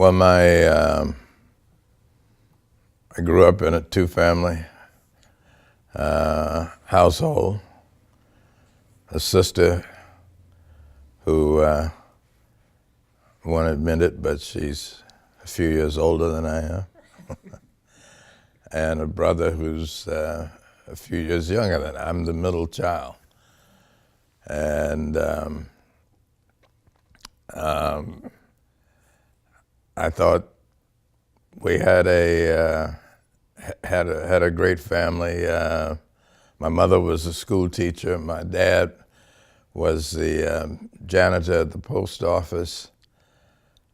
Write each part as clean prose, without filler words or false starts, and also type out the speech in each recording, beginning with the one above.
Well, I grew up in a two-family household. A sister who won't admit it, but she's a few years older than I am, and a brother who's a few years younger than I am. I'm the middle child, and I thought we had a great family. My mother was a school teacher. My dad was the janitor at the post office,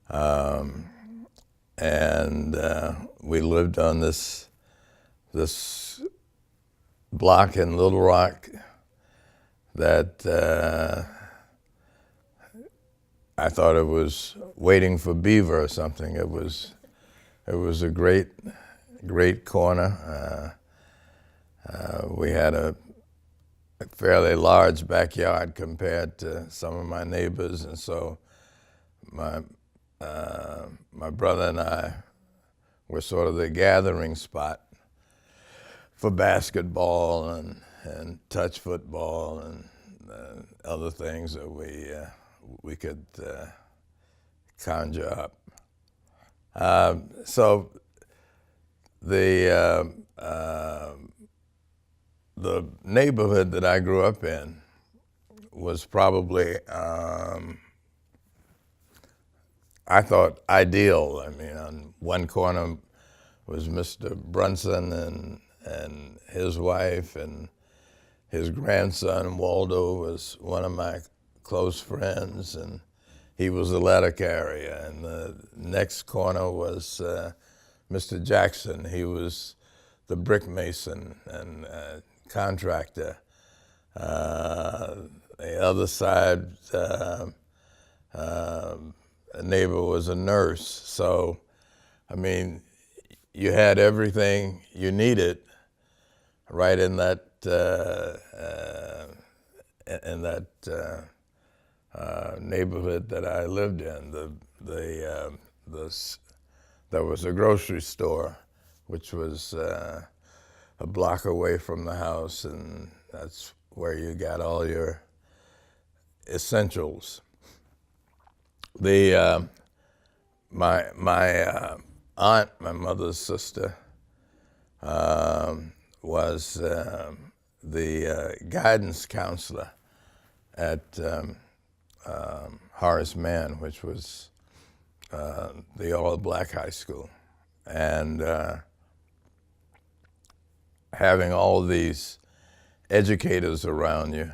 and we lived on this block in Little Rock that I thought it was Waiting for Beaver or something. It was a great corner. We had a fairly large backyard compared to some of my neighbors, and so my brother and I were sort of the gathering spot for basketball and touch football and other things that we could conjure up. So the neighborhood that I grew up in was probably, I thought, ideal. I mean, on one corner was Mr. Brunson and his wife, and his grandson Waldo was one of my close friends, and he was a letter carrier. And the next corner was Mr. Jackson. He was the brick mason and contractor. The other side, a neighbor was a nurse. So, I mean, you had everything you needed right in that neighborhood that I lived in. There was a grocery store, which was a block away from the house, and that's where you got all your essentials. My aunt, my mother's sister, was the guidance counselor at Horace Mann, which was the all-black high school. And having all these educators around you,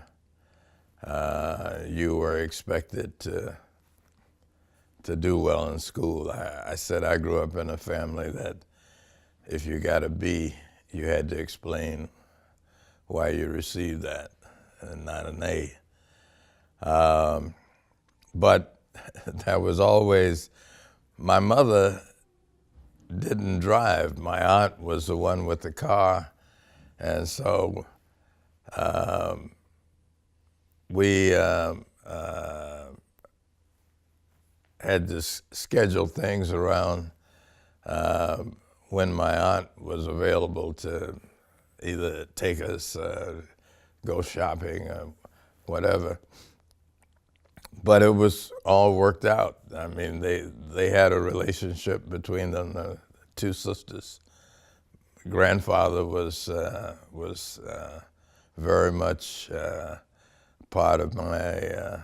you were expected to do well in school. I said I grew up in a family that if you got a B, you had to explain why you received that and not an A. But that was always, my mother didn't drive. My aunt was the one with the car. And so we had to schedule things around when my aunt was available to either take us, go shopping, or whatever. But it was all worked out. I mean, they had a relationship between them, the two sisters. Grandfather was very much part of my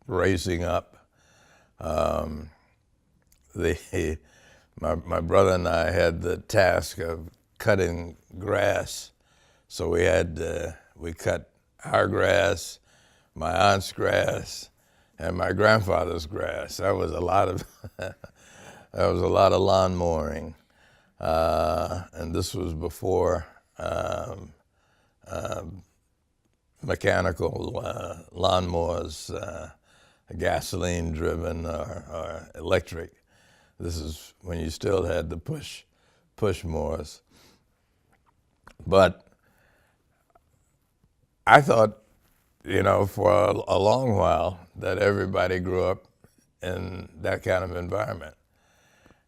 raising up. My brother and I had the task of cutting grass, so we cut our grass, my aunt's grass, and my grandfather's grass. That was a lot of lawn mowing, and this was before mechanical lawnmowers, gasoline driven or electric. This is when you still had the push mowers. But I thought, for a long while that everybody grew up in that kind of environment.